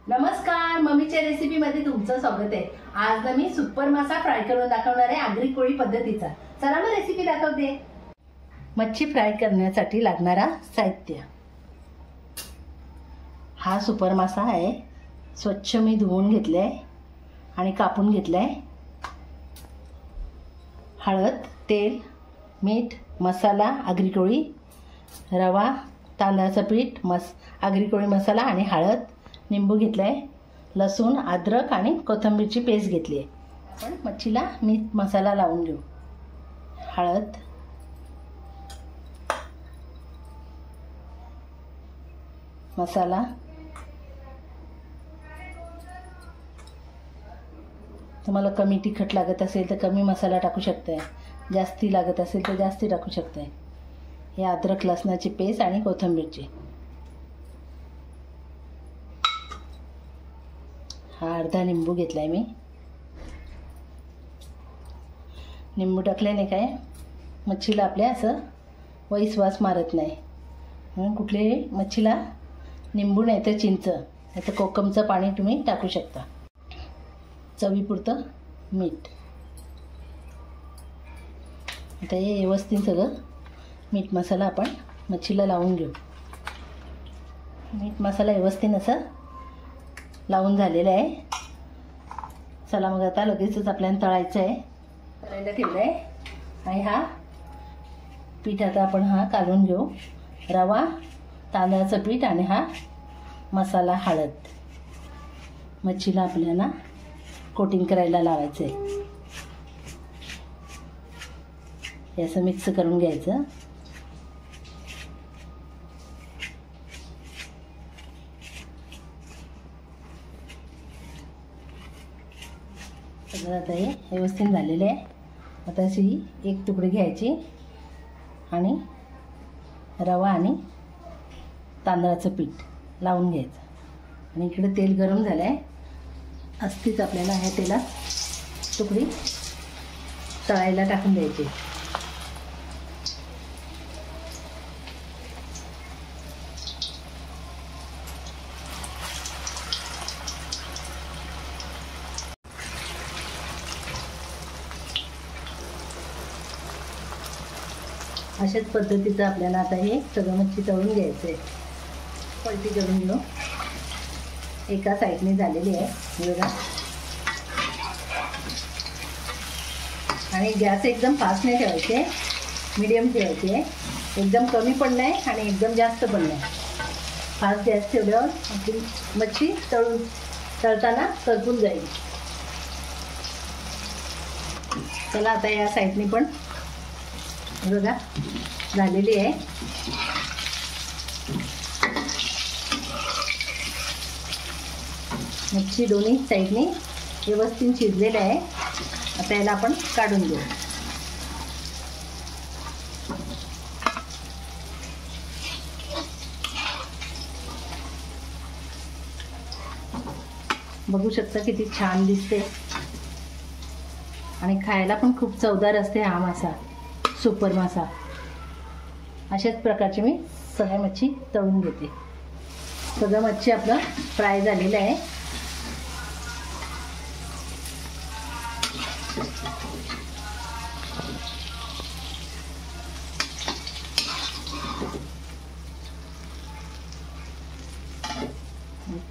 नमस्कार, मम्मीच्या रेसिपीमध्ये तुमचं स्वागत आहे। आज ना मी सुपर मासा फ्राय करून दाखवणार आहे आगरी कोळी पद्धतीचा। चला मग रेसिपी दाखवते। मच्छी फ्राय करण्यासाठी लागणारा साहित्य, हा सुपर मासा आहे। स्वच्छ मी धुवून घेतलाय आणि कापून घेतलाय। हळद, तेल, मीठ, मसाला, आगरी कोळी, रवा, तांदळाचं पीठ, आगरी कोळी मसाला आणि हळद, निंबू घेतलाय, लसूण, अद्रक आणि कोथिंबीरची पेस्ट घेतली आहे। आपण मच्छीला मीठ मसाला लावून घेऊ। हळद, मसाला, तुम्हाला कमी तिखट लागत असेल तर कमी मसाला टाकू शकताय, जास्ती लागत असेल तर जास्ती टाकू शकताय। हे अद्रक लसणाची पेस्ट आणि कोथिंबीरची, हा अर्धा निंबू घेतलाय मी। निंबू टाकल्याने काय मच्छीला आपल्या असं वास मारत नाही, म्हणून कुठल्याही मच्छीला निंबू नाही तर चिंच नाही तर कोकमचं पाणी तुम्ही टाकू शकता। चवीपुरतं मीठ। आता हे व्यवस्थित सगळं मीठ मसाला आपण मच्छीला लावून घेऊ। मीठ मसाला व्यवस्थित असं लावून झालेलं आहे। चला मग आता लगेचच आपल्याला तळायचं आहे। तळायला ठेवलं आहे आणि हा पीठ आता आपण हा काढून घेऊ। रवा, तांदळाचं पीठ आणि हा मसाला, हळद, मच्छीला आपल्याला कोटिंग करायला लावायचं आहे। हे असं मिक्स करून घ्यायचं। सगळं आता हे व्यवस्थित झालेलं आहे। आता अशी एक तुकडी घ्यायची आणि रवा आणि तांदळाचं पीठ लावून घ्यायचं आणि इकडे तेल गरम झालं आहे। असतीच आपल्याला ह्या तेलात तुकडी तळायला टाकून द्यायची। अशाच पद्धतीचं आपल्याला आता हे सगळं मच्छी तळून घ्यायचं आहे। पलटी करून घेऊ। एका साईडने झालेली आहे बघा। आणि गॅस एकदम फास्ट नाही ठेवायचे, मीडियम ठेवायचे। एकदम कमी पण नाही आणि एकदम जास्त पण नाही। फास्ट गॅस ठेवल्यावर आपली मच्छी तळताना करपून जाईल। चला आता या साईडने पण बघा झालेली आहे। मच्छी दोन्ही साईडने व्यवस्थित शिजलेलं आहे। आता याला आपण काढून घेऊ। बघू शकता किती छान दिसते आणि खायला पण खूप चवदार असते हा मासा, सुपर मासा। अशाच प्रकारचे मी सगळ्या मच्छी तळून घेते। सगळं मच्छी आपलं फ्राय झालेलं आहे।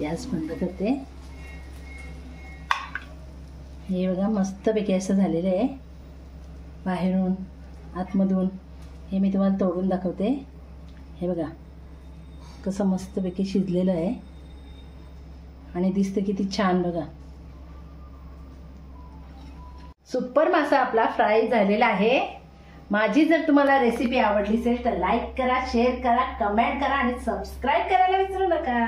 गॅस बंद करते। हे बघा मस्तपैकी असं झालेलं आहे, बाहेरून आतमधून। हे मी तुम्हाला तोडून दाखवते। हे बघा कसं मस्तपैकी शिजलेलं आहे आणि दिसतं किती छान बघा। सुपर मासा आपला फ्राय झालेला आहे। माझी जर तुम्हाला रेसिपी आवडली असेल तर लाईक करा, शेअर करा, कमेंट करा आणि सबस्क्राईब करायला विसरू नका।